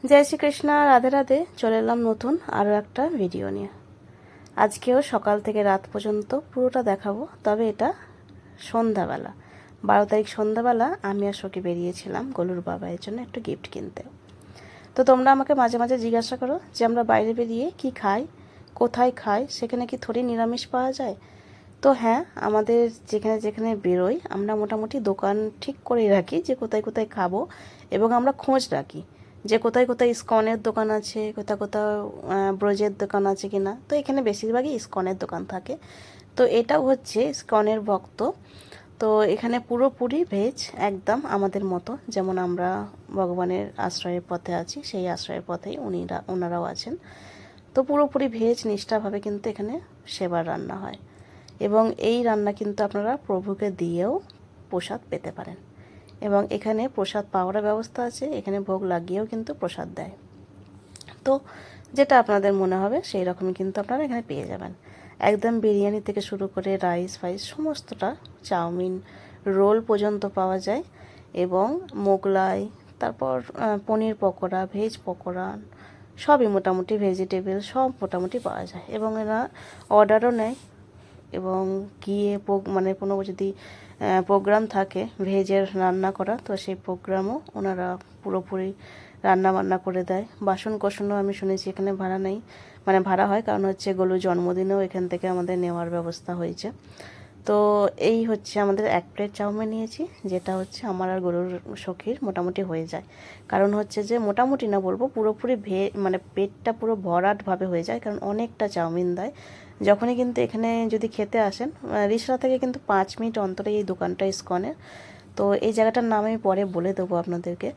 জয় শ্রীকৃষ্ণ, রাধে রাধে। চলে এলাম নতুন আরও একটা ভিডিও নিয়ে। আজকেও সকাল থেকে রাত পর্যন্ত পুরোটা দেখাবো, তবে এটা সন্ধ্যাবেলা 12 তারিখ সন্ধ্যাবেলা আমি আর সখী বেরিয়েছিলাম গোলুর বাবাইয়ের জন্য একটু গিফট কিনতে। তো তোমরা আমাকে মাঝে মাঝে জিজ্ঞাসা করো যে আমরা বাইরে বেরিয়ে কি খাই, কোথায় খাই, সেখানে কি থোড়ি নিরামিষ পাওয়া যায়। তো হ্যাঁ, আমাদের যেখানে যেখানে বেরোই আমরা মোটামুটি দোকান ঠিক করেই রাখি যে কোথায় কোথায় খাবো, এবং আমরা খোঁজ রাখি যে কোথায় কোথায় ইস্কনের দোকান আছে, কোথাও কোথাও ব্রজের দোকান আছে কি না। তো এখানে বেশিরভাগই ইস্কনের দোকান থাকে। তো এটাও হচ্ছে ইস্কনের ভক্ত। তো এখানে পুরোপুরি ভেজ, একদম আমাদের মতো, যেমন আমরা ভগবানের আশ্রয়ের পথে আছি সেই আশ্রয়ের পথেই ওনারাও আছেন। তো পুরোপুরি ভেজ নিষ্ঠাভাবে কিন্তু এখানে সেবার রান্না হয়, এবং এই রান্না কিন্তু আপনারা প্রভুকে দিয়েও প্রসাদ পেতে পারেন, এবং এখানে প্রসাদ পাওয়ার ব্যবস্থা আছে, এখানে ভোগ লাগিয়েও কিন্তু প্রসাদ দেয়। তো যেটা আপনাদের মনে হবে সেই রকমই কিন্তু আপনারা এখানে পেয়ে যাবেন। একদম বিরিয়ানি থেকে শুরু করে রাইস ফাইস সমস্তটা, চাউমিন, রোল পর্যন্ত পাওয়া যায়, এবং মোগলাই, তারপর পনির পকোড়া, ভেজ পকোড়া, সবই মোটামুটি ভেজিটেবল সব মোটামুটি পাওয়া যায়, এবং এরা অর্ডারও নেয়। এবং গিয়ে মানে কোনো যদি প্রোগ্রাম থাকে ভেজের রান্না করা, তো সেই প্রোগ্রামও ওনারা পুরোপুরি রান্না বান্না করে দেয়। বাসন কোসনও আমি শুনেছি এখানে ভাড়া নেই, মানে ভাড়া হয়, কারণ হচ্ছে গলুর জন্মদিনেও এখান থেকে আমাদের নেওয়ার ব্যবস্থা হয়েছে। তো এই হচ্ছে আমাদের 1 প্লেট চাউমিন নিয়েছি, যেটা হচ্ছে আমার আর গরুর সখীর মোটামুটি হয়ে যায়। কারণ হচ্ছে যে মোটামুটি না বলবো, পুরোপুরি মানে পেটটা পুরো ভরাটভাবে হয়ে যায়, কারণ অনেকটা চাউমিন দেয়। যখনই কিন্তু এখানে যদি খেতে আসেন, রিসরা থেকে কিন্তু 5 মিনিট অন্তরে এই দোকানটা ইস্কনের। তো এই জায়গাটার নাম আমি পরে বলে দেবো আপনাদেরকে।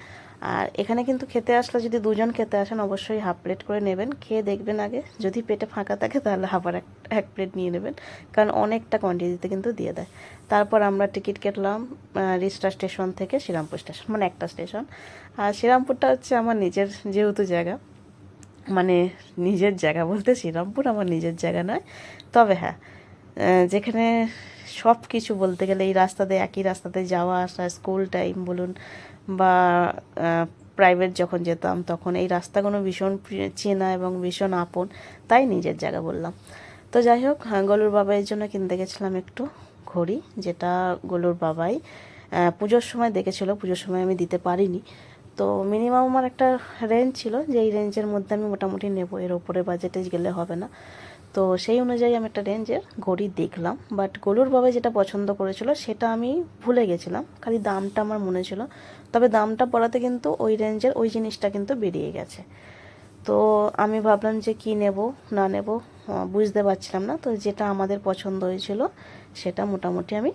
আর এখানে কিন্তু খেতে আসলে যদি দুজন খেতে আসেন অবশ্যই 1/2 প্লেট করে নেবেন, খেয়ে দেখবেন আগে, যদি পেটে ফাঁকা থাকে তাহলে আবার এক প্লেট নিয়ে নেবেন, কারণ অনেকটা কোয়ান্টিটিতে কিন্তু দিয়ে দেয়। তারপর আমরা টিকিট কেটলাম রিসরা স্টেশন থেকে শ্রীরামপুর স্টেশন, মানে একটা স্টেশন। আর শ্রীরামপুরটা হচ্ছে আমার নিজের যেহেতু জায়গা, মানে নিজের জায়গা বলতে শ্রীরামপুর আমার নিজের জায়গা নয়, তবে হ্যাঁ, যেখানে সব কিছু বলতে গেলে এই রাস্তাতে, একই রাস্তাতে যাওয়া আসা, স্কুল টাইম বলুন বা প্রাইভেট যখন যেতাম, তখন এই রাস্তাগুলো ভীষণ চেনা এবং ভীষণ আপন, তাই নিজের জায়গা বললাম। তো যাই হোক, গলুর বাবাইয়ের জন্য কিনতে গেছিলাম একটু ঘড়ি, যেটা গলুর বাবাই পুজোর সময় দেখেছিল, পুজোর সময় আমি দিতে পারিনি। তো মিনিমাম আমার একটা রেঞ্জ ছিল যে এই রেঞ্জের মধ্যে আমি মোটামুটি নেব, এর ওপরে বাজেটে গেলে হবে না। তো সেই অনুযায়ী আমি একটা রেঞ্জের ঘড়ি দেখলাম, বাট গলুর বাবা যেটা পছন্দ করেছিল সেটা আমি ভুলে গেছিলাম, খালি দামটা আমার মনে ছিল। তবে দামটা পড়াতে কিন্তু ওই রেঞ্জের ওই জিনিসটা কিন্তু বেরিয়ে গেছে। তো আমি ভাবলাম যে কি নেব না নেব বুঝতে পারছিলাম না, তো যেটা আমাদের পছন্দ হয়েছিল সেটা মোটামুটি আমি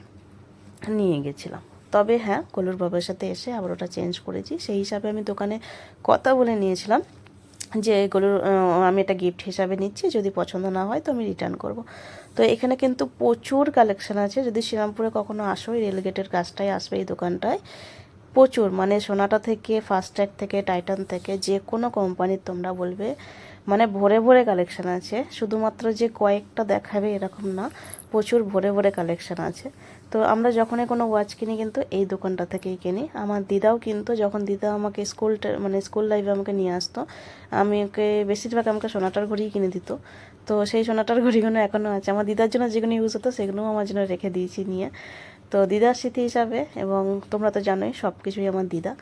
নিয়ে গেছিলাম। তবে হ্যাঁ, গলুর বাবার সাথে এসে আবার ওটা চেঞ্জ করেছি, সেই হিসাবে আমি দোকানে কথা বলে নিয়েছিলাম যে এগুলোর আমি এটা গিফট হিসাবে নিচ্ছি, যদি পছন্দ না হয় তো আমি রিটার্ন করব। তো এখানে কিন্তু প্রচুর কালেকশান আছে, যদি শ্রীরামপুরে কখনো আসো এই রেলগেটের কাছটায় আসবে এই দোকানটায়, প্রচুর, মানে সোনাটা থেকে, ফাস্টট্র্যাক থেকে, টাইটান থেকে, যে কোনো কোম্পানির তোমরা বলবে, মানে ভরে ভরে কালেকশান আছে। শুধুমাত্র যে কয়েকটা দেখাবে এরকম না, প্রচুর ভরে ভরে কালেকশান আছে। তো আমরা যখনই কোনো ওয়াচ কিনি কিন্তু এই দোকানটা থেকেই কিনি। আমার দিদাও কিন্তু, যখন দিদা আমাকে মানে স্কুল লাইফে আমাকে নিয়ে আসতো, আমি ওকে বেশিরভাগ আমাকে সোনাটার ঘড়িই কিনে দিত। তো সেই সোনাটার ঘড়িগুলো এখনও আছে, আমার দিদার জন্য যেগুলো ইউজ হতো সেগুলোও আমার জন্য রেখে দিয়েছি নিয়ে। তো দিদার স্মৃতি হিসাবে, এবং তোমরা তো জানোই সব কিছুই আমার দিদা।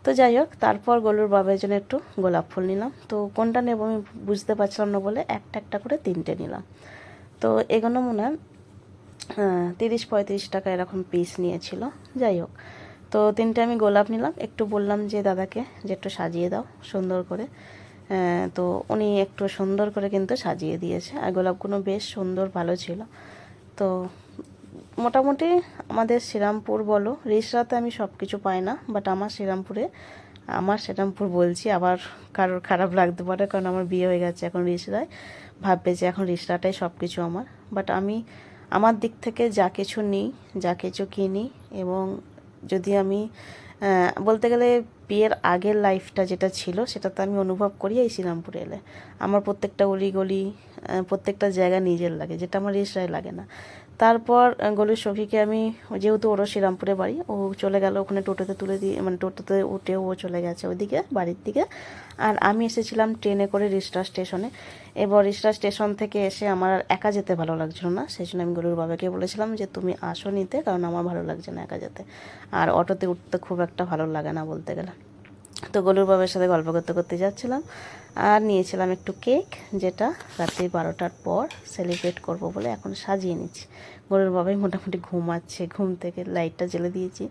তো যাই হোক, তারপর গলুর বাবার জন্য একটু গোলাপ ফুল নিলাম। তো কোনটা নেব আমি বুঝতে পারছিলাম না বলে একটা একটা করে 3টে নিলাম। তো এগুলো মনে হয় 30-35 টাকা এরকম পিস নিয়েছিল। যাই হোক, তো 3টে আমি গোলাপ নিলাম, একটু বললাম যে দাদাকে যে একটু সাজিয়ে দাও সুন্দর করে। তো উনি একটু সুন্দর করে কিন্তু সাজিয়ে দিয়েছে, আর গোলাপগুলো বেশ সুন্দর ভালো ছিল। তো মোটামুটি আমাদের শ্রীরামপুর বলো, রিসরাতে আমি সব কিছু পাই না, বাট আমার শ্রীরামপুর বলছি, আবার কারোর খারাপ লাগতে পারে, কারণ আমার বিয়ে হয়ে গেছে এখন রিসরায়, ভাববে যে এখন রিসরাটাই সব কিছু আমার। বাট আমি আমার দিক থেকে যা কিছু নিই, যা কিছু কিনি, এবং যদি আমি বলতে গেলে বিয়ের আগের লাইফটা যেটা ছিল সেটা তো আমি অনুভব করি এই শ্রীরামপুরে এলে। আমার প্রত্যেকটা অলি গলি, প্রত্যেকটা জায়গা নিজের লাগে, যেটা আমার রিসরায় লাগে না। তারপর গলির সখীকে আমি, যেহেতু ওরও শ্রীরামপুরে বাড়ি, ও চলে গেল ওখানে টোটোতে তুলে দিয়ে, মানে টোটোতে উঠে ও চলে গেছে ওইদিকে বাড়ির দিকে। আর আমি এসেছিলাম ট্রেনে করে রিষড়া স্টেশনে। এবার রিষড়া স্টেশন থেকে এসে আমার আর একা যেতে ভালো লাগছিল না, সেই জন্য আমি গরুর বাবাকে বলেছিলাম যে তুমি আসো নিতে, কারণ আমার ভালো লাগছে না একা যেতে, আর অটোতে উঠতে খুব একটা ভালো লাগে না বলতে গেলে। তো গলুর বাবার সাথে গল্প করতে করতে যাচ্ছিলাম, আর নিয়েছিলাম একটু কেক, যেটা রাত্রি 12টার পর সেলিব্রেট করব বলে এখন সাজিয়ে নিচ্ছি। গলুর বাবাই মোটামুটি ঘুমাচ্ছে, ঘুম থেকে লাইটটা জ্বেলে দিয়েছি,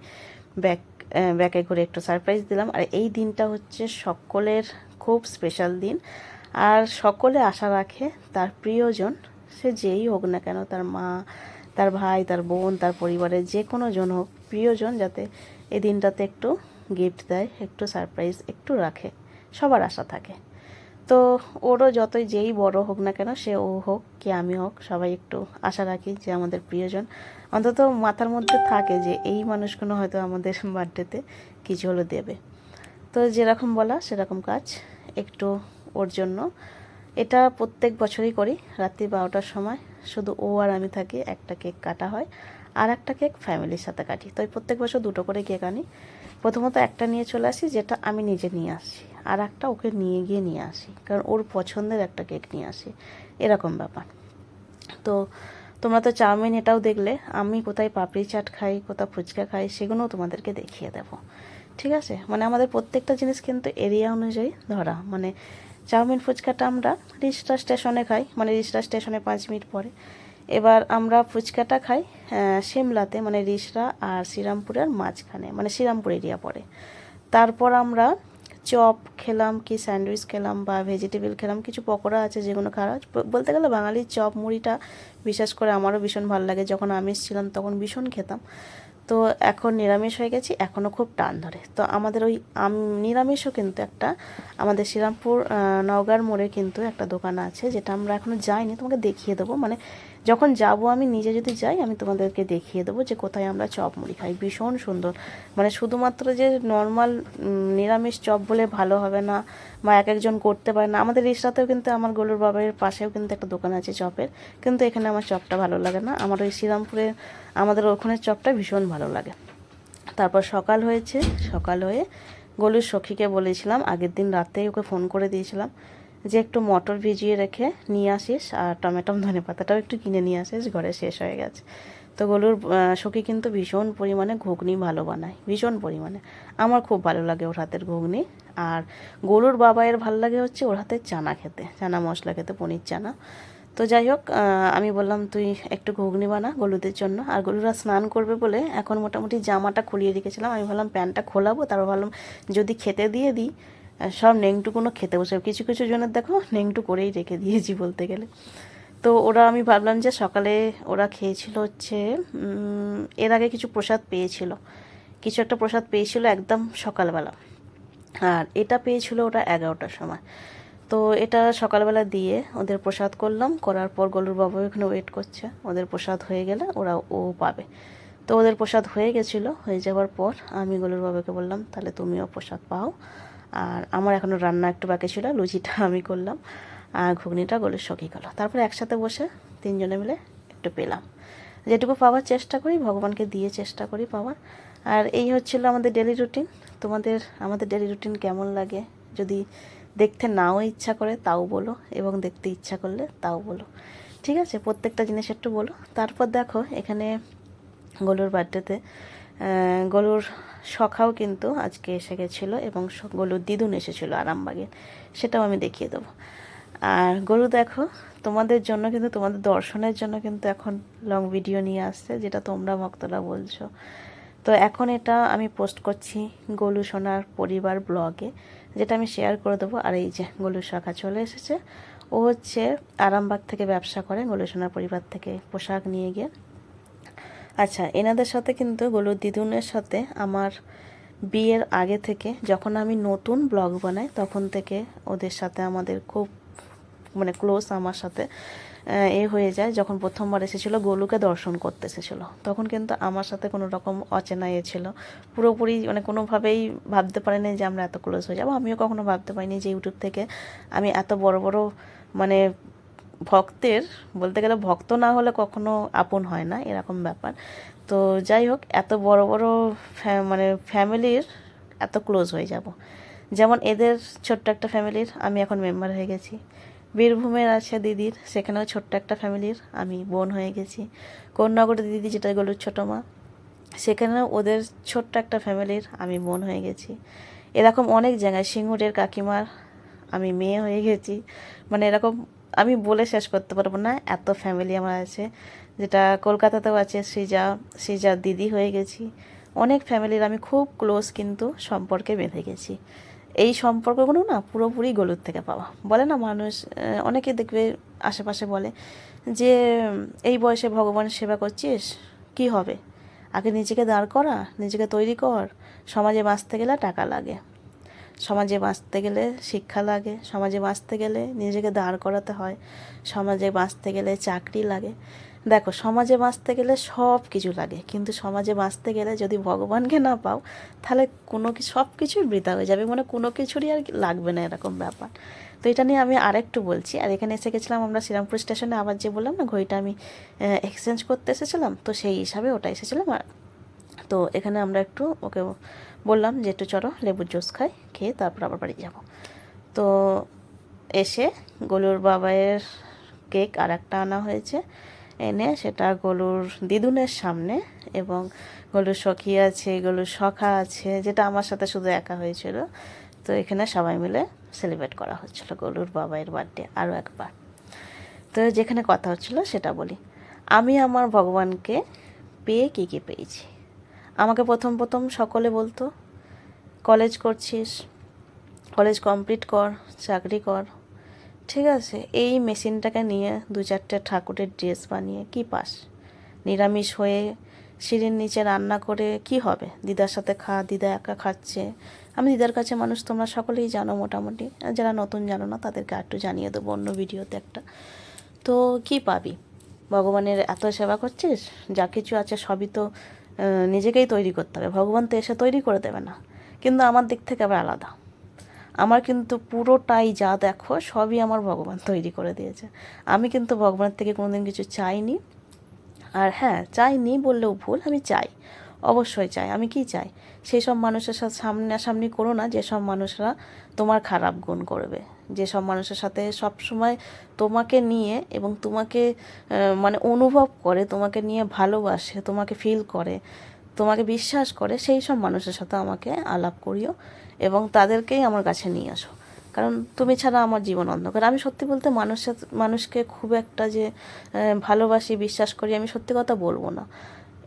ব্যাকে করে একটু সারপ্রাইজ দিলাম। আর এই দিনটা হচ্ছে সকলের খুব স্পেশাল দিন, আর সকলে আশা রাখে তার প্রিয়জন, সে যেই হোক না কেন, তার মা, তার ভাই, তার বোন, তার পরিবারের যে কোনো জন হোক, প্রিয়জন যাতে এই দিনটাতে একটু গিফট দেয়, একটু সারপ্রাইজ একটু রাখে, সবার আশা থাকে। তো ওরও যতই যেই বড় হোক না কেন, সে ও হোক কি আমি হোক, সবাই একটু আশা রাখি যে আমাদের প্রিয়জন অন্তত মাথার মধ্যে থাকে যে এই মানুষগুলো হয়তো আমাদের বার্থডেতে কিছু হলো দেবে। তো যেরকম বলা সেরকম কাজ একটু ওর জন্য। এটা প্রত্যেক বছরই করি, রাত্রি 12টার সময় শুধু ও আর আমি থাকি, একটা কেক কাটা হয়, আর একটা কেক ফ্যামিলির সাথে কাটি। তো প্রত্যেক বছর দুটো করে কেক আনি। প্রথমত একটা নিয়ে চলে আসি, যেটা আমি নিজে নিয়ে আসি, আর একটা ওকে নিয়ে গিয়ে নিয়ে আসি, কারণ ওর পছন্দের একটা কেক নিয়ে আসি, এরকম ব্যাপার। তো তোমরা তো চাউমিন এটাও দেখলে, আমি কোথায় পাপড়ি চাট খাই, কোথাও ফুচকা খাই, সেগুলোও তোমাদেরকে দেখিয়ে দেবো, ঠিক আছে? মানে আমাদের প্রত্যেকটা জিনিস কিন্তু এরিয়া অনুযায়ী ধরা, মানে চাউমিন ফুচকাটা আমরা রিষড়া স্টেশনে খাই, মানে রিষড়া স্টেশনে 5 মিনিট পরে। এবার আমরা ফুচকাটা খাই সিমলাতে, মানে রিষড়া আর শ্রীরামপুরের মাঝখানে, মানে শ্রীরামপুর এরিয়া পড়ে। তারপর আমরা চপ খেলাম, কি স্যান্ডউইচ খেলাম, বা ভেজিটেবল খেলাম, কিছু পকোড়া আছে যেগুলো খাওয়া, বলতে গেলে বাঙালির চপ মুড়িটা বিশেষ করে আমারও ভীষণ ভালো লাগে, যখন আমিষ ছিলাম তখন ভীষণ খেতাম। তো এখন নিরামিষ হয়ে গেছি, এখনও খুব টান ধরে। তো আমাদের ওই নিরামিষও কিন্তু একটা, আমাদের শ্রীরামপুর নওগাঁর মোড়ে কিন্তু একটা দোকান আছে, যেটা আমরা এখনও যাইনি, তোমাকে দেখিয়ে দেবো। মানে যখন যাব আমি নিজে যদি যাই, আমি তোমাদেরকে দেখিয়ে দেবো যে কোথায় আমরা চপ মুড়ি খাই, ভীষণ সুন্দর। মানে শুধুমাত্র যে নর্মাল নিরামিষ চপ বলে ভালো হবে না, বা এক একজন করতে পারে না। আমাদের রিষড়াতেও কিন্তু আমার গলুর বাবার পাশেও কিন্তু একটা দোকান আছে চপের, কিন্তু এখানে আমার চপটা ভালো লাগে না, আমার ওই শ্রীরামপুরে আমাদের ওখানের চপটা ভীষণ ভালো লাগে। তারপর সকাল হয়েছে, সকাল হয়ে গলুর সখীকে বলেছিলাম, আগের দিন রাতেই ওকে ফোন করে দিয়েছিলাম যে একটু মটর ভিজিয়ে রেখে নিয়ে আসিস, আর টমেটো ধনে পাতাটাও একটু কিনে নিয়ে আসিস, ঘরে শেষ হয়ে গেছে। তো গলুর সখী কিন্তু ভীষণ পরিমাণে ঘুগনি ভালো বানায়, ভীষণ পরিমাণে, আমার খুব ভালো লাগে ওর হাতের ঘুগনি। আর গলুর বাবাইয়ের ভালো লাগে হচ্ছে ওর হাতের চানা খেতে, চানা মশলা খেতে, পনির চানা। তো যাই হোক, আমি বললাম তুই একটু ঘুগনি বানা গলুদের জন্য। আর গলুরা স্নান করবে বলে এখন মোটামুটি জামাটা খুলিয়ে রেখেছিলাম, আমি ভাবলাম প্যান্টটা খোলাবো, তারপর ভাবলাম যদি খেতে দিয়ে দিই, সব নেংটুকুনো খেতে বসে, কিছু কিছু জনের দেখো নেংটু করেই রেখে দিয়েছি বলতে গেলে। তো ওরা, আমি ভাবলাম যে সকালে ওরা খেয়েছিল হচ্ছে, এর আগে কিছু প্রসাদ পেয়েছিল, কিছু একটা প্রসাদ পেয়েছিল একদম সকালবেলা, আর এটা পেয়েছিল ওরা 11টার সময়। তো এটা সকালবেলা দিয়ে ওদের প্রসাদ করলাম, করার পর গলুর বাবা এখানে ওয়েট করছে, ওদের প্রসাদ হয়ে গেলে ওরা ও পাবে। তো ওদের প্রসাদ হয়ে গেছিলো, হয়ে যাওয়ার পর আমি গলুর বাবাকে বললাম তাহলে তুমিও প্রসাদ পাও। আর আমার এখনও রান্না একটু বাকি ছিল, লুচিটা আমি করলাম, আর ঘুগনিটা গলুর সখী গেল। তারপরে একসাথে বসে তিনজনে মিলে একটু পেলাম, যেটুকু পাওয়ার চেষ্টা করি, ভগবানকে দিয়ে চেষ্টা করি পাওয়ার। আর এই হচ্ছিল আমাদের ডেলি রুটিন। তোমাদের আমাদের ডেলি রুটিন কেমন লাগে, যদি দেখতে নাও ইচ্ছা করে তাও বলো, এবং দেখতে ইচ্ছা করলে তাও বলো, ঠিক আছে? প্রত্যেকটা জিনিস একটু বলো। তারপর দেখো এখানে গলুর বার্থডেতে গলুর সখাও কিন্তু আজকে এসে গেছিলো, এবং গলুর দিদুন এসেছিলো আরামবাগে, সেটাও আমি দেখিয়ে দেবো। আর গরু দেখো, তোমাদের জন্য কিন্তু, তোমাদের দর্শনের জন্য কিন্তু এখন লং ভিডিও নিয়ে আসছে, যেটা তোমরা ভক্তরা বলছো। তো এখন এটা আমি পোস্ট করছি গোলু সোনার পরিবার ব্লগে, যেটা আমি শেয়ার করে দেবো। আর এই যে গলু শাখা চলে এসেছে, ও হচ্ছে আরামবাগ থেকে ব্যবসা করে, গলু সোনার পরিবার থেকে পোশাক নিয়ে গিয়ে। আচ্ছা, এনাদের সাথে কিন্তু গলুর দিদুনের সাথে আমার বিয়ের আগে থেকে, যখন আমি নতুন ব্লগ বানাই তখন থেকে ওদের সাথে আমাদের খুব মানে ক্লোজ, আমার সাথে হয়ে যায়। যখন প্রথমবার এসেছিলো, গোলুকে দর্শন করতে এসেছিলো, তখন কিন্তু আমার সাথে কোনো রকম অচেনা ছিল, পুরোপুরি মানে কোনোভাবেই ভাবতে পারিনি যে আমরা এত ক্লোজ হয়ে যাবো। আমিও কখনো ভাবতে পারিনি যে ইউটিউব থেকে আমি এত বড় বড় মানে ভক্তের বলতে গেলে ভক্ত না হলে কখনো আপন হয় না, এরকম ব্যাপার। তো যাই হোক, এত বড় বড় মানে ফ্যামিলির এত ক্লোজ হয়ে যাব। যেমন এদের ছোট্ট একটা ফ্যামিলির আমি এখন মেম্বার হয়ে গেছি। বীরভূমের আছে দিদির, সেখানেও ছোট্ট একটা ফ্যামিলির আমি বোন হয়ে গেছি। কন্যাগড়ের দিদি, যেটা গলুর ছোটো মা, সেখানেও ওদের ছোট্ট একটা ফ্যামিলির আমি বোন হয়ে গেছি। এরকম অনেক জায়গায় সিঙ্গুরের কাকিমার আমি মেয়ে হয়ে গেছি। মানে এরকম আমি বলে শেষ করতে পারবো না, এত ফ্যামিলি আমার আছে। যেটা কলকাতাতেও আছে, সৃজার দিদি হয়ে গেছি। অনেক ফ্যামিলির আমি খুব ক্লোজ কিন্তু সম্পর্কে বেঁধে গেছি। এই সম্পর্কগুলো না পুরোপুরি গলুর থেকে পাওয়া। বলে না মানুষ, অনেকে দেখবে আশেপাশে বলে যে এই বয়সে ভগবান সেবা করছিস, কি হবে? আগে নিজেকে দাঁড় করা, নিজেকে তৈরি কর। সমাজে বাঁচতে গেলে টাকা লাগে, সমাজে বাঁচতে গেলে শিক্ষা লাগে, সমাজে বাঁচতে গেলে নিজেকে দাঁড় করাতে হয়, সমাজে বাঁচতে গেলে চাকরি লাগে। দেখো, সমাজে বাঁচতে গেলে সব কিছু লাগে, কিন্তু সমাজে বাঁচতে গেলে যদি ভগবানকে না পাও, তাহলে সব কিছুই বৃথা হয়ে যাবে, মানে কোনো কিছুরই আর লাগবে না, এরকম ব্যাপার। তো এটা নিয়ে আমি আরেকটু বলছি। আর এখানে এসে গেছিলাম আমরা শ্রীরামপুর স্টেশনে, আবার যে বললাম না ঘড়িটা আমি এক্সচেঞ্জ করতে এসেছিলাম, তো সেই হিসাবে ওটা এসেছিলাম। আর তো এখানে আমরা একটু ওকে বললাম যে একটু চলো লেবুর জুস খাই, খেয়ে তারপর আবার বাড়ি যাব। তো এসে গলুর বাবাইয়ের কেক আর একটা আনা হয়েছে, এনে সেটা গলুর দিদুনের সামনে, এবং গলুর সখী আছে, গলুর সখা আছে, যেটা আমার সাথে শুধু একা হয়েছিল। তো এখানে সবাই মিলে সেলিব্রেট করা হচ্ছিল গলুর বাবাইয়ের বার্থডে আরও একবার। তো যেখানে কথা হচ্ছিল সেটা বলি। আমি আমার ভগবানকে পেয়ে কী কী পেয়েছি। আমাকে প্রথম প্রথম সকলে বলতো, কলেজ করছিস, কলেজ কমপ্লিট কর, চাকরি কর, ঠিক আছে, এই মেশিনটাকে নিয়ে 2-4টে ঠাকুরের ড্রেস বানিয়ে কি পাস? নিরামিষ হয়ে সিঁড়ির নিচে রান্না করে কি হবে? দিদার সাথে খা, দিদা একা খাচ্ছে। আমি দিদার কাছে মানুষ, তোমরা সকলেই জানো মোটামুটি, যারা নতুন জানো না তাদেরকে একটু জানিয়ে দেবো অন্য ভিডিওতে একটা। তো কি পাবি? ভগবানের এত সেবা করছিস, যা কিছু আছে সবই তো নিজেকেই তৈরি করতে হবে, ভগবান তো এসে তৈরি করে দেবে না। কিন্তু আমার দিক থেকে আবার আলাদা, আমার কিন্তু পুরোটাই যা দেখো সবই আমার ভগবান তৈরি করে দিয়েছে। আমি কিন্তু ভগবানের থেকে কোনোদিন কিছু চাইনি। আর হ্যাঁ, চাইনি বললেও ভুল, আমি চাই, অবশ্যই চাই। আমি কি চাই? সেই সব মানুষের সাথে সামনাসামনি করো না যেসব মানুষরা তোমার খারাপ গুণ করবে, যেসব মানুষের সাথে সব সময় তোমাকে নিয়ে এবং তোমাকে মানে অনুভব করে, তোমাকে নিয়ে ভালোবাসে, তোমাকে ফিল করে, তোমাকে বিশ্বাস করে, সেই সব মানুষের সাথে আমাকে আলাপ করিও এবং তাদেরকেই আমার কাছে নিয়ে আসো। কারণ তুমি ছাড়া আমার জীবন অন্ধকার। আমি সত্যি বলতে মানুষকে খুব একটা যে ভালোবাসি, বিশ্বাস করি, আমি সত্যি কথা বলবো না,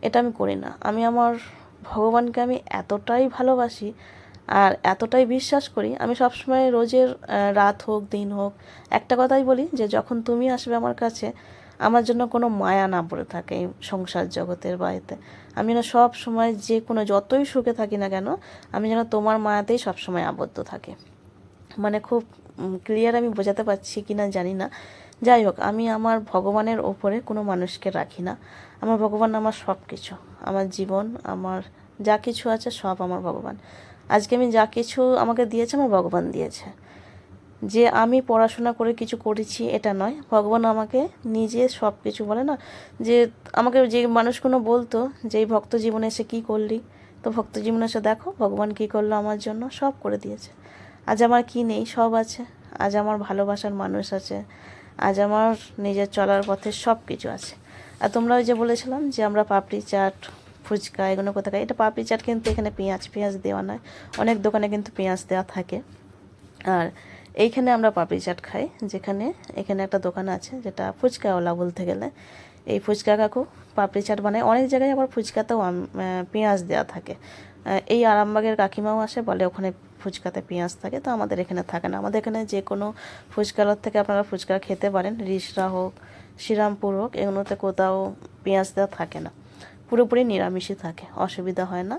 এটা আমি করি না। আমি আমার ভগবানকে আমি এতটাই ভালোবাসি আর এতটাই বিশ্বাস করি, আমি সবসময় রোজের রাত হোক দিন হোক একটা কথাই বলি, যে যখন তুমি আসবে আমার কাছে, আমার জন্য কোনো মায়া না পড়ে থাকে এই সংসার জগতের বাড়িতে। আমি যেন সব সময়, যে কোনো যতই সুখে থাকি না কেন, আমি যেন তোমার মায়াতেই সবসময় আবদ্ধ থাকি। মানে খুব ক্লিয়ার আমি বোঝাতে পারছি কি না জানি না। যাই হোক, আমি আমার ভগবানের ওপরে কোনো মানুষকে রাখি না। আমার ভগবান আমার সব কিছু, আমার জীবন, আমার যা কিছু আছে সব আমার ভগবান। আজকে আমি যা কিছু আমাকে দিয়েছে আমার ভগবান দিয়েছে। যে আমি পড়াশোনা করে কিছু করেছি এটা নয়, ভগবান আমাকে নিজে সব কিছু, বলে না যে আমাকে যে মানুষগুলো বলতো যে এই ভক্ত জীবনে এসে কী করলি, তো ভক্ত জীবনে এসে দেখো ভগবান কী করলো আমার জন্য, সব করে দিয়েছে। আজ আমার কি নেই, সব আছে। আজ আমার ভালোবাসার মানুষ আছে, আজ আমার নিজের চলার পথে সব কিছু আছে। আর তোমরা ওই যে বলেছিলাম যে আমরা পাপড়ি চাট, ফুচকা এগুলো কোথায় খাই, এটা পাপড়ি চাট কিন্তু এখানে পেঁয়াজ দেওয়া নয়, অনেক দোকানে কিন্তু পেঁয়াজ দেওয়া থাকে। আর এইখানে আমরা পাপড়ি চাট খাই, যেখানে এখানে একটা দোকান আছে যেটা ফুচকাওয়ালা বলতে গেলে, এই ফুচকা কাকু পাপড়ি চাট বানায়। অনেক জায়গায় আবার ফুচকাতেও পেঁয়াজ দেওয়া থাকে। এই আরামবাগের কাকিমাও আসে, বলে ওখানে ফুচকাতে পেঁয়াজ থাকে, তো আমাদের এখানে থাকে না। আমাদের এখানে যে কোনো ফুচকালার থেকে আপনারা ফুচকা খেতে পারেন, রিসরা হোক, শ্রীরামপুর হোক, এগুলোতে কোথাও পেঁয়াজ দেওয়া থাকে না, পুরোপুরি নিরামিষই থাকে, অসুবিধা হয় না।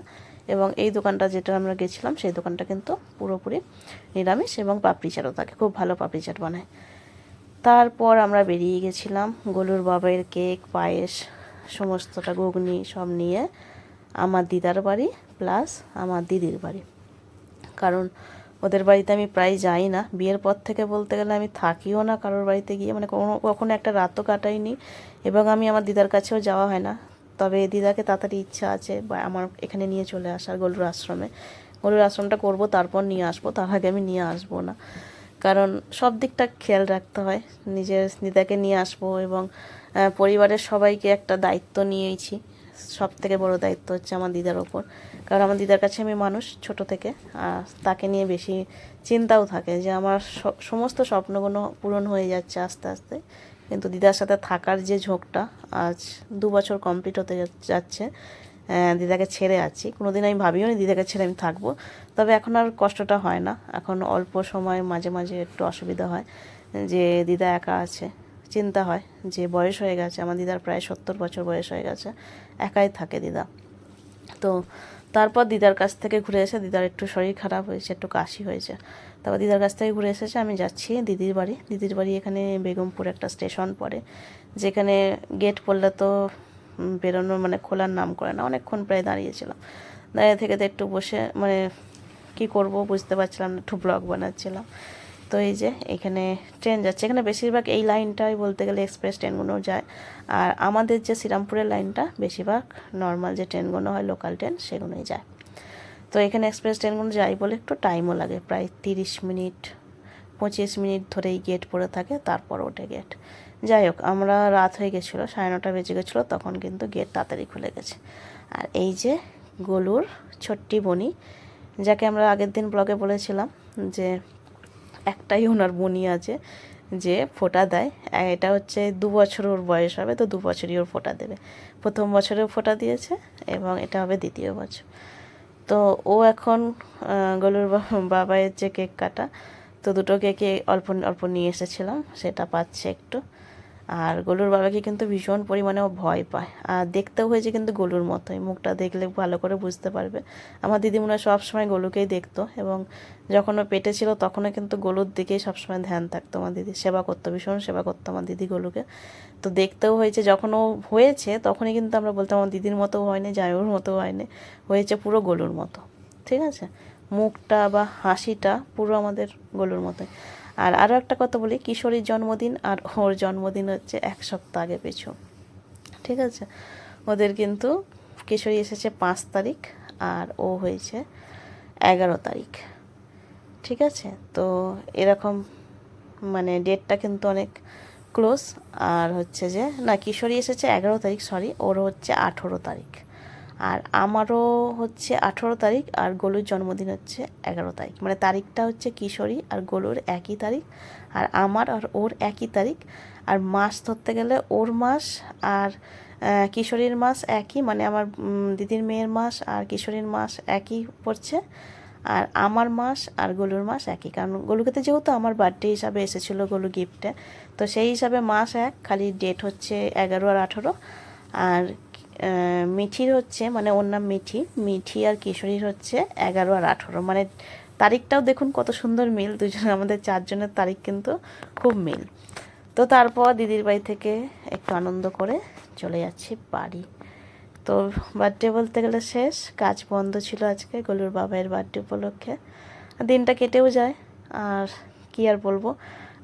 এবং এই দোকানটা যেটা আমরা গেছিলাম সেই দোকানটা কিন্তু পুরোপুরি নিরামিষ এবং পাপড়ি চাটও থাকে, খুব ভালো পাপড়ি চাট বানায়। তারপর আমরা বেরিয়ে গেছিলাম গলুর বাবাইয়ের কেক, পায়েস, সমস্তটা ঘুগনি সব নিয়ে আমার দিদার বাড়ি প্লাস আমার দিদির বাড়ি। কারণ ওদের বাড়িতে আমি প্রায় যাই না, বিয়ের পর থেকে বলতে গেলে আমি থাকিও না কারোর বাড়িতে গিয়ে, মানে কখনো একটা রাতও কাটাইনি, এবং আমি আমার দিদার কাছেও যাওয়া হয় না। তবে দিদাকে তাড়াতাড়ি ইচ্ছা আছে বা আমার এখানে নিয়ে চলে আসার, গলুর আশ্রমে। গলুর আশ্রমটা করব, তারপর নিয়ে আসবো, তার আগে আমি নিয়ে আসবো না, কারণ সব দিকটা খেয়াল রাখতে হয়। নিজের দিদাকে নিয়ে আসবো এবং পরিবারের সবাইকে একটা দায়িত্ব নিয়েছি। সব থেকে বড় দায়িত্ব হচ্ছে আমার দিদার ওপর, কারণ আমার দিদার কাছে আমি মানুষ ছোট থেকে, আর তাকে নিয়ে বেশি চিন্তাও থাকে যে আমার সমস্ত স্বপ্নগুলো পূরণ হয়ে যাচ্ছে আস্তে আস্তে, কিন্তু দিদার সাথে থাকার যে ঝোঁকটা, আজ 2 বছর কমপ্লিট হতে যাচ্ছে দিদাকে ছেড়ে আছি। কোনো দিন আমি ভাবিও নি দিদাকে ছেড়ে আমি থাকবো, তবে এখন আর কষ্টটা হয় না। এখন অল্প সময় মাঝে মাঝে একটু অসুবিধা হয় যে দিদা একা আছে, চিন্তা হয় যে বয়স হয়ে গেছে, আমার দিদার প্রায় 70 বছর বয়স হয়ে গেছে, একাই থাকে দিদা। তো তারপর দিদার কাছ থেকে ঘুরে এসে, দিদার একটু শরীর খারাপ হয়েছে, একটু কাশি হয়েছে, তারপর দিদার কাছ থেকে ঘুরে এসেছে, আমি যাচ্ছি দিদির বাড়ি। দিদির বাড়ি এখানে বেগমপুর একটা স্টেশন পড়ে, যেখানে গেট পড়লে তো বেরোনো মানে খোলার নাম করে না। অনেকক্ষণ প্রায় দাঁড়িয়েছিলাম, দাঁড়িয়ে থেকে তো একটু বসে মানে কি করব বুঝতে পারছিলাম না, একটু ব্লগ বানাচ্ছিলাম। তো এই যে এখানে ট্রেন যাচ্ছে, এখানে বেশিরভাগ এই লাইনটাই বলতে গেলে এক্সপ্রেস ট্রেনগুলো যায়, আর আমাদের যে শ্রীরামপুরের লাইনটা বেশিরভাগ নর্মাল যে ট্রেনগুলো হয় লোকাল ট্রেন সেগুলোই যায়। তো এখানে এক্সপ্রেস ট্রেনগুলো যাই বলে একটু টাইমও লাগে, প্রায় 30 মিনিট 25 মিনিট ধরেই গেট পড়ে থাকে, তারপর ওঠে গেট। যাই হোক, আমরা রাত হয়ে গেছিলো, 9:30 বেজে গেছিলো, তখন কিন্তু গেট তাড়াতাড়ি খুলে গেছে। আর এই যে গলুর ছোট্টি বনি, যাকে আমরা আগের দিন ব্লগে বলেছিলাম যে একটাই ওনার বনি আছে যে ফোঁটা দেয়। এটা হচ্ছে 2 বছর ওর বয়স হবে, তো 2 বছরই ওর ফোঁটা দেবে। প্রথম বছরেও ফোঁটা দিয়েছে এবং এটা হবে দ্বিতীয় বছর। তো ও এখন গলুর বাবাইয়ের যে কেক কাটা, তো দুটো কেকে অল্প অল্প নিয়ে এসেছিলাম, সেটা পাচ্ছে একটু। আর গলুর বাবাকে কিন্তু ভীষণ পরিমাণে ও ভয় পায়, আর দেখতেও হয়েছে কিন্তু গলুর মতোই, মুখটা দেখলে ভালো করে বুঝতে পারবে। আমার দিদিমণি সবসময় গলুকেই দেখতো, এবং যখন ও পেটে ছিল তখনও কিন্তু গলুর দিকেই সবসময় ধ্যান থাকতো। আমার দিদি সেবা করতো, ভীষণ সেবা করতো আমার দিদি গলুকে। তো দেখতেও হয়েছে, যখন ও হয়েছে তখনই কিন্তু আমরা বলতাম আমার দিদির মতো হয়নি, জায়ুর মতো হয়নি, হয়েছে পুরো গলুর মতো। ঠিক আছে, মুখটা বা হাসিটা পুরো আমাদের গলুর মতোই। আর আরও একটা কথা বলি, কিশোরীর জন্মদিন আর ওর জন্মদিন হচ্ছে 1 সপ্তাহ আগে পিছু। ঠিক আছে, ওদের কিন্তু কিশোরী এসেছে 5 তারিখ আর ও হয়েছে 11 তারিখ। ঠিক আছে, তো এরকম মানে ডেটটা কিন্তু অনেক ক্লোজ। আর হচ্ছে যে না, কিশোরী এসেছে 11 তারিখ, সরি, ওর হচ্ছে 18 তারিখ, আর আমারও হচ্ছে 18 তারিখ, আর গলুর জন্মদিন হচ্ছে 11 তারিখ। মানে তারিখটা হচ্ছে কিশোরী আর গলুর একই তারিখ, আর আমার আর ওর একই তারিখ। আর মাস ধরতে গেলে ওর মাস আর কিশোরীর মাস একই, মানে আমার দিদির মেয়ের মাস আর কিশোরীর মাস একই পড়ছে। আর আমার মাস আর গলুর মাস একই, কারণ গলুকেতে যেহেতু আমার বার্থডে হিসাবে এসেছিলো গলু গিফটে, তো সেই হিসাবে মাস এক, খালি ডেট হচ্ছে 11 আর 18। আর মিঠির হচ্ছে, মানে ওর নাম মিঠি, মিঠি আর কিশোরীর হচ্ছে 11 আর 18। মানে তারিখটাও দেখুন কত সুন্দর মিল, দুজনে আমাদের 4 জনের তারিখ কিন্তু খুব মিল। তো তারপর দিদির বাড়ি থেকে একটু আনন্দ করে চলে যাচ্ছি বাড়ি। তো বার্থডে বলতে গেলে শেষ, কাজ বন্ধ ছিল আজকে গলুর বাবাইয়ের বার্থডে উপলক্ষে। দিনটা কেটেও যায়, আর কি আর বলবো,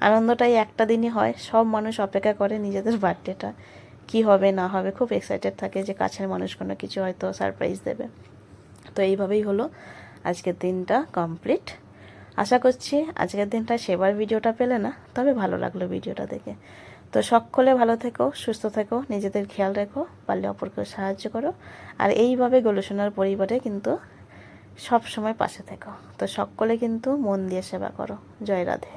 আনন্দটাই একটা দিনই হয়। সব মানুষ অপেক্ষা করে নিজেদের বার্থডেটা কি হবে না হবে, খুব এক্সাইটেড থাকে যে কাছের মানুষ কোনো কিছু হয়তো সারপ্রাইজ দেবে। তো এইভাবেই হলো আজকের দিনটা কমপ্লিট। আশা করছি আজকের দিনটা সেবার ভিডিওটা পেলে না, তবে ভালো লাগলো ভিডিওটা দেখে। তো সকলে ভালো থেকো, সুস্থ থেকো, নিজেদের খেয়াল রেখো, পারলে অপরকে সাহায্য করো, আর এইভাবে গলুসোনার পরিবারে কিন্তু সব সময় পাশে থেকো। তো সকলে কিন্তু মন দিয়ে সেবা করো। জয় রাধে।